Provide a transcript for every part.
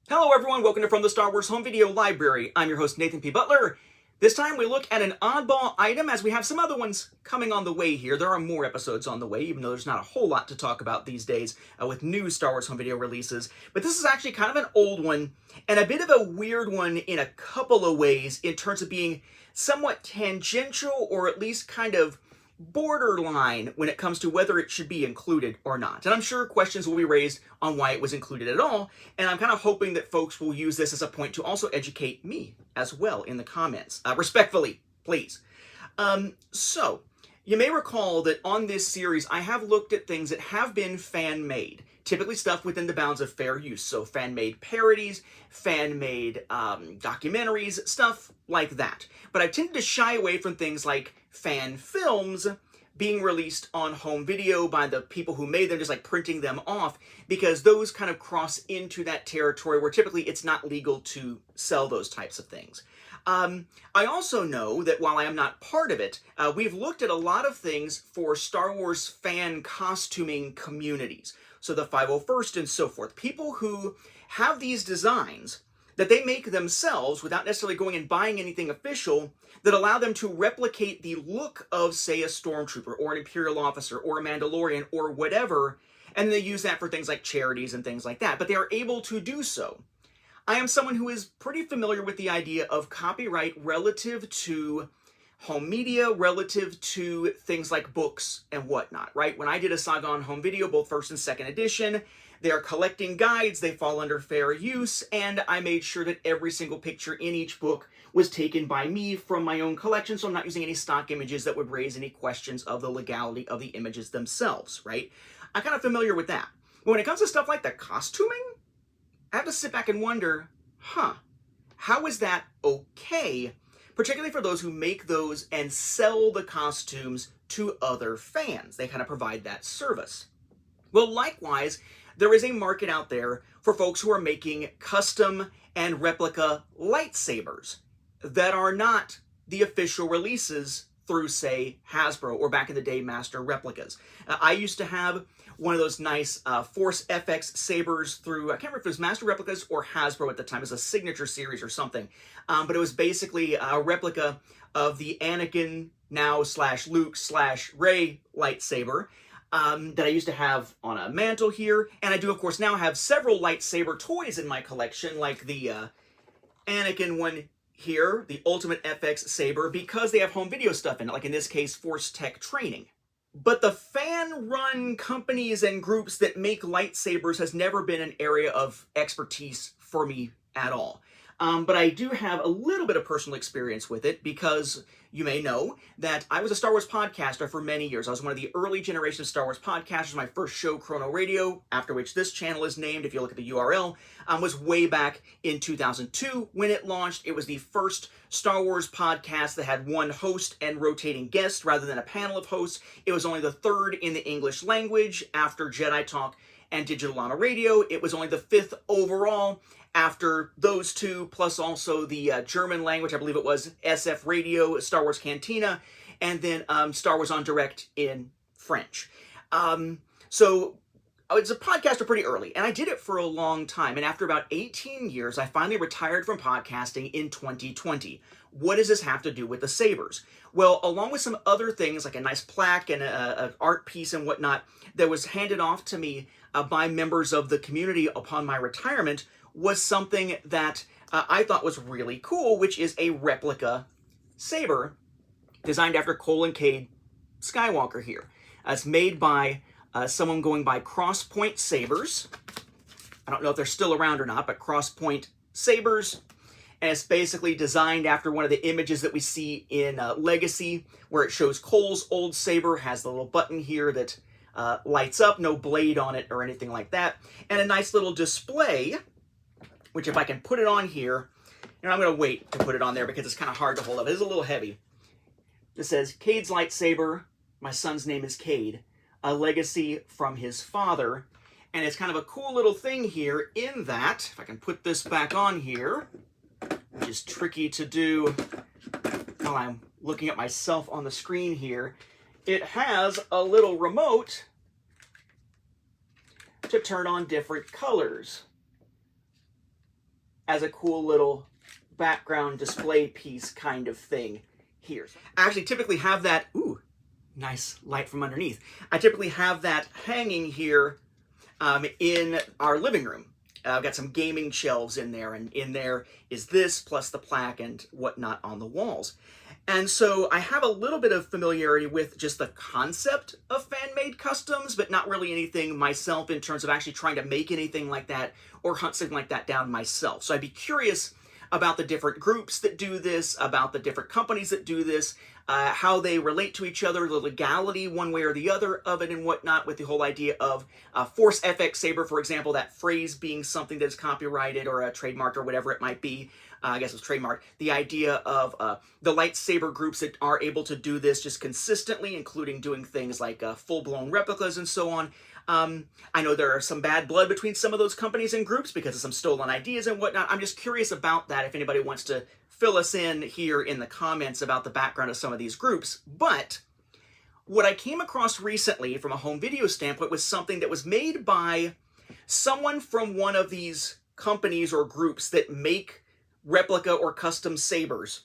Hello everyone, welcome to From the Star Wars Home Video Library. I'm your host Nathan P. Butler. This time we look at an oddball item as we have some other ones coming on the way here. There are more episodes on the way, even though there's not a whole lot to talk about these days with new Star Wars Home Video releases. But this is actually kind of an old one, and a bit of a weird one in a couple of ways in terms of being somewhat tangential or at least kind of borderline when it comes to whether it should be included or not. And I'm sure questions will be raised on why it was included at all, and I'm kind of hoping that folks will use this as a point to also educate me as well in the comments. Respectfully, please. So, you may recall that on this series I have looked at things that have been fan-made, typically stuff within the bounds of fair use, so fan-made parodies, fan-made documentaries, stuff like that. But I've tended to shy away from things like fan films being released on home video by the people who made them, just like printing them off, because those kind of cross into that territory where typically it's not legal to sell those types of things. I also know that while I am not part of it, we've looked at a lot of things for Star Wars fan costuming communities. So the 501st and so forth. People who have these designs that they make themselves without necessarily going and buying anything official that allow them to replicate the look of, say, a stormtrooper or an Imperial officer or a Mandalorian or whatever, and they use that for things like charities and things like that, but they are able to do so. I am someone who is pretty familiar with the idea of copyright relative to home media, relative to things like books and whatnot, right? When I did a saga on home video, both first and second edition, they are collecting guides, they fall under fair use, and I made sure that every single picture in each book was taken by me from my own collection, so I'm not using any stock images that would raise any questions of the legality of the images themselves, right? I'm kind of familiar with that. But when it comes to stuff like the costuming, I have to sit back and wonder, how is that okay? Particularly for those who make those and sell the costumes to other fans. They kind of provide that service. Well, likewise, there is a market out there for folks who are making custom and replica lightsabers that are not the official releases through, say, Hasbro or back in the day, Master Replicas. I used to have one of those nice Force FX Sabers through, I can't remember if it was Master Replicas or Hasbro at the time. It was a signature series or something. But it was basically a replica of the Anakin now / Luke / Rey lightsaber that I used to have on a mantle here. And I do, of course, now have several lightsaber toys in my collection, like the Anakin one here, the Ultimate FX Saber, because they have home video stuff in it, like in this case, Force Tech Training. But the fan-run companies and groups that make lightsabers has never been an area of expertise for me at all. But I do have a little bit of personal experience with it because you may know that I was a Star Wars podcaster for many years. I was one of the early generation of Star Wars podcasters. My first show, Chrono Radio, after which this channel is named, if you look at the URL, was way back in 2002 when it launched. It was the first Star Wars podcast that had one host and rotating guest rather than a panel of hosts. It was only the third in the English language after Jedi Talk and Digital Llama Radio. It was only the fifth overall after those two, plus also the German language, I believe it was SF Radio, Star Wars Cantina, and then Star Wars on Direct in French. So I was a podcaster pretty early, and I did it for a long time. And after about 18 years, I finally retired from podcasting in 2020. What does this have to do with the Sabers? Well, along with some other things, like a nice plaque and an art piece and whatnot, that was handed off to me by members of the community upon my retirement, was something that I thought was really cool, which is a replica saber designed after Cole and Cade Skywalker here. It's made by someone going by Crosspoint Sabers. I don't know if they're still around or not, but Crosspoint Sabers. And it's basically designed after one of the images that we see in Legacy, where it shows Cole's old saber, has the little button here that lights up, no blade on it or anything like that, and a nice little display, which if I can put it on here, and I'm going to wait to put it on there because it's kind of hard to hold up. It is a little heavy. It says, Cade's lightsaber, my son's name is Cade, a legacy from his father. And it's kind of a cool little thing here in that, if I can put this back on here, which is tricky to do while I'm looking at myself on the screen here, it has a little remote to turn on different colors. as a cool little background display piece kind of thing here. I actually typically have that, ooh, nice light from underneath. I typically have that hanging here in our living room. I've got some gaming shelves in there, and in there is this plus the plaque and whatnot on the walls. And so I have a little bit of familiarity with just the concept of fan-made customs, but not really anything myself in terms of actually trying to make anything like that or hunt something like that down myself. So I'd be curious about the different groups that do this, about the different companies that do this, how they relate to each other, the legality one way or the other of it and whatnot, with the whole idea of Force FX Saber, for example, that phrase being something that is copyrighted or a trademark or whatever it might be. I guess it was trademark. The idea of the lightsaber groups that are able to do this just consistently, including doing things like full-blown replicas and so on. I know there are some bad blood between some of those companies and groups because of some stolen ideas and whatnot. I'm just curious about that if anybody wants to fill us in here in the comments about the background of some of these groups. But what I came across recently from a home video standpoint was something that was made by someone from one of these companies or groups that make replica or custom sabers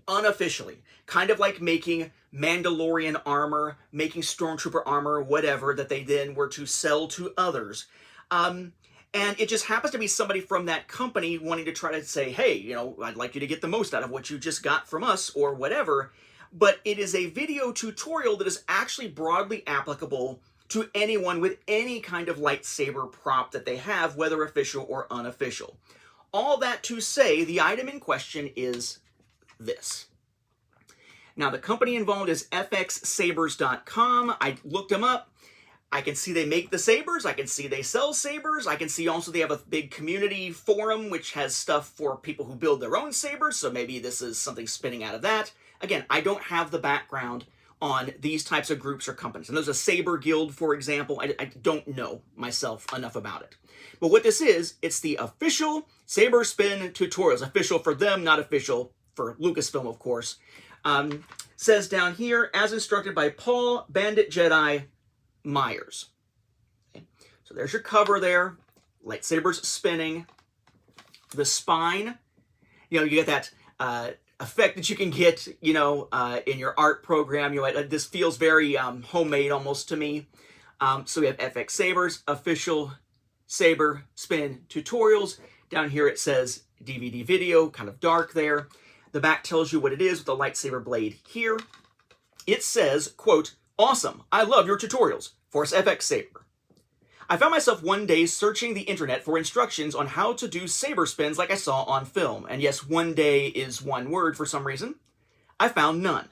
unofficially, kind of like making Mandalorian armor, making Stormtrooper armor, whatever, that they then were to sell to others. And it just happens to be somebody from that company wanting to try to say, hey, you know, I'd like you to get the most out of what you just got from us or whatever. But it is a video tutorial that is actually broadly applicable to anyone with any kind of lightsaber prop that they have, whether official or unofficial. All that to say, the item in question is this. Now, the company involved is fxsabers.com. I looked them up. I can see they make the sabers. I can see they sell sabers. I can see also they have a big community forum which has stuff for people who build their own sabers, so maybe this is something spinning out of that. Again, I don't have the background on these types of groups or companies. And there's a Saber Guild, for example. I don't know myself enough about it. But what this is, it's the official Saber Spin tutorials. Official for them, not official for Lucasfilm, of course. Says down here, as instructed by Paul Bandit Jedi Myers. Okay. So there's your cover there. Lightsabers spinning. The spine, you know, you get that effect that you can get, you know, in your art program. You know, this feels very homemade almost to me. So we have FX Sabers, official Saber Spin tutorials. Down here it says DVD video, kind of dark there. The back tells you what it is with the lightsaber blade here. It says, quote, awesome, I love your tutorials. Force FX Saber. I found myself one day searching the internet for instructions on how to do saber spins like I saw on film. And yes, one day is one word for some reason. I found none.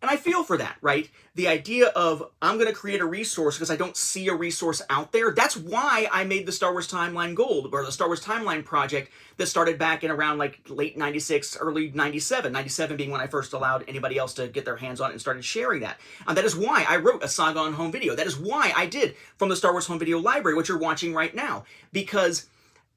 And I feel for that, right? The idea of, I'm going to create a resource because I don't see a resource out there. That's why I made the Star Wars Timeline Gold, or the Star Wars Timeline project that started back in around like late 96, early 97. 97 being when I first allowed anybody else to get their hands on it and started sharing that. And that is why I wrote a Saga on Home Video. That is why I did From the Star Wars Home Video Library, which you're watching right now. Because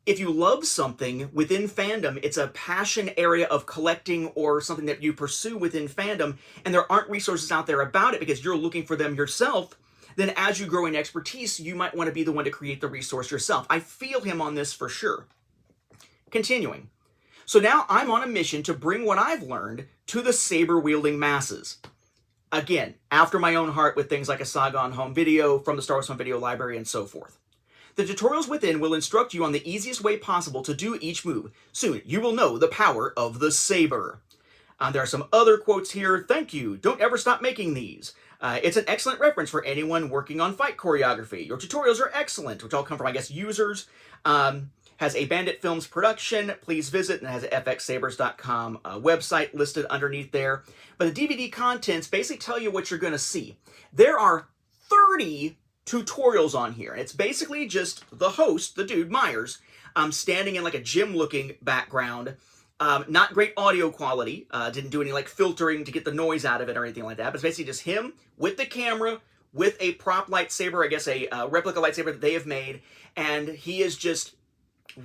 if you love something within fandom, it's a passion area of collecting or something that you pursue within fandom, and there aren't resources out there about it because you're looking for them yourself, then as you grow in expertise, you might want to be the one to create the resource yourself. I feel him on this for sure. Continuing. So now I'm on a mission to bring what I've learned to the saber-wielding masses. Again, after my own heart with things like a Saga on Home Video, From the Star Wars Home Video Library, and so forth. The tutorials within will instruct you on the easiest way possible to do each move. Soon, you will know the power of the saber. There are some other quotes here. Thank you. Don't ever stop making these. It's an excellent reference for anyone working on fight choreography. Your tutorials are excellent, which all come from, I guess, users. Has a Bandit Films production. Please visit, and has an fxsabers.com website listed underneath there. But the DVD contents basically tell you what you're going to see. There are 30 tutorials on here. It's basically just the host, the dude, Myers, standing in like a gym-looking background. Not great audio quality. Didn't do any like filtering to get the noise out of it or anything like that. But it's basically just him with the camera, with a prop lightsaber, I guess a replica lightsaber that they have made. And he is just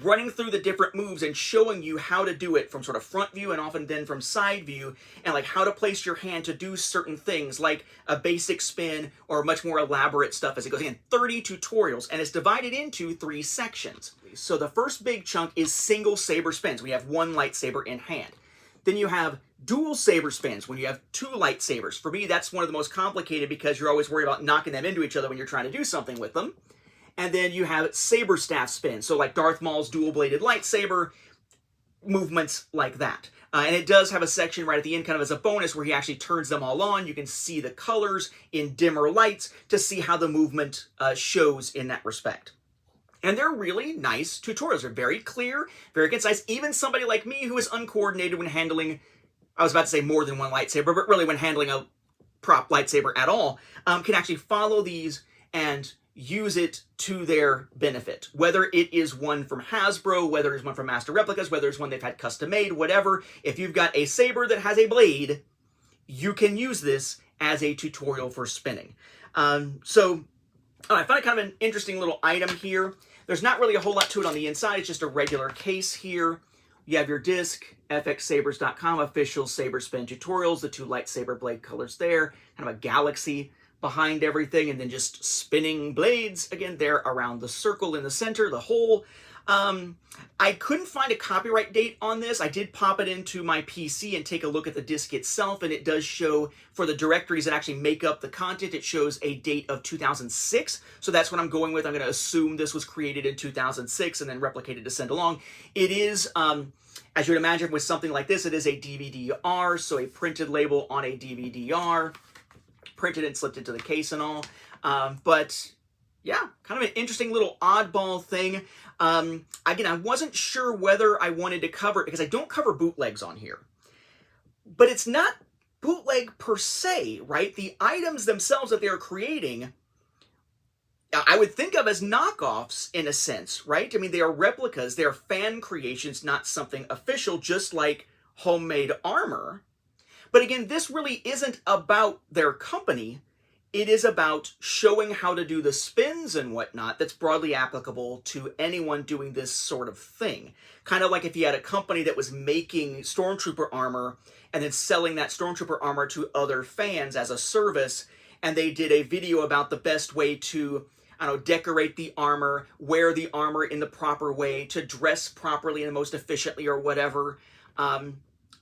running through the different moves and showing you how to do it from sort of front view and often then from side view, and like how to place your hand to do certain things like a basic spin or much more elaborate stuff as it goes. Again, 30 tutorials, and it's divided into 3 sections. So the first big chunk is single saber spins. We have one lightsaber in hand. Then you have dual saber spins when you have 2 lightsabers. For me, that's one of the most complicated because you're always worried about knocking them into each other when you're trying to do something with them. And then you have saber staff spins, so like Darth Maul's dual-bladed lightsaber, movements like that. And it does have a section right at the end, kind of as a bonus, where he actually turns them all on. You can see the colors in dimmer lights to see how the movement shows in that respect. And they're really nice tutorials. They're very clear, very concise. Even somebody like me who is uncoordinated when handling, I was about to say more than one lightsaber, but really when handling a prop lightsaber at all, can actually follow these and use it to their benefit. Whether it is one from Hasbro, whether it's one from Master Replicas, whether it's one they've had custom made, whatever. If you've got a saber that has a blade, you can use this as a tutorial for spinning. I found it kind of an interesting little item here. There's not really a whole lot to it on the inside. It's just a regular case here. You have your disc, fxsabers.com, official saber spin tutorials, the 2 lightsaber blade colors there, kind of a galaxy behind everything, and then just spinning blades, again, there around the circle in the center, the hole. I couldn't find a copyright date on this. I did pop it into my PC and take a look at the disc itself, and it does show, for the directories that actually make up the content, it shows a date of 2006, so that's what I'm going with. I'm going to assume this was created in 2006 and then replicated to send along. It is, as you would imagine with something like this, it is a DVD-R, so a printed label on a DVD-R. Printed and slipped into the case and all. But yeah, kind of an interesting little oddball thing. Again, I wasn't sure whether I wanted to cover it because I don't cover bootlegs on here. But it's not bootleg per se, right? The items themselves that they're creating, I would think of as knockoffs in a sense, right? I mean, they are replicas. They are fan creations, not something official, just like homemade armor. But again, this really isn't about their company. It is about showing how to do the spins and whatnot that's broadly applicable to anyone doing this sort of thing. Kind of like if you had a company that was making Stormtrooper armor and then selling that Stormtrooper armor to other fans as a service, and they did a video about the best way to, I don't know, decorate the armor, wear the armor in the proper way, to dress properly and most efficiently or whatever.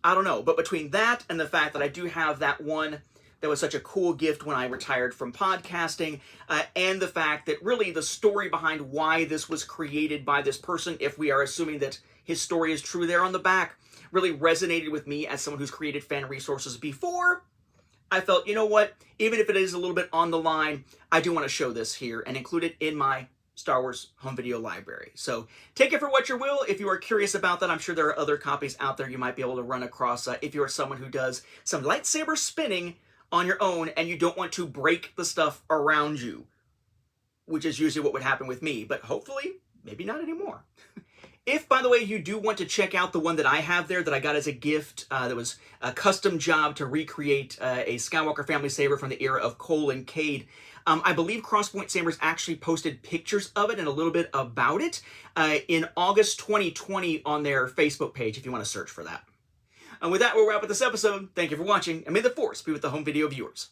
I don't know, but between that and the fact that I do have that one that was such a cool gift when I retired from podcasting, and the fact that really the story behind why this was created by this person, if we are assuming that his story is true there on the back, really resonated with me as someone who's created fan resources before. I felt, you know what, even if it is a little bit on the line, I do want to show this here and include it in my Star Wars home video library. So take it for what you will. If you are curious about that, I'm sure there are other copies out there you might be able to run across if you're someone who does some lightsaber spinning on your own and you don't want to break the stuff around you, which is usually what would happen with me, but hopefully, maybe not anymore. If, by the way, you do want to check out the one that I have there that I got as a gift, that was a custom job to recreate a Skywalker family saber from the era of Cole and Cade, I believe Crosspoint Sabers actually posted pictures of it and a little bit about it in August 2020 on their Facebook page, if you want to search for that. And with that, we'll wrap up this episode. Thank you for watching, and may the Force be with the home video viewers.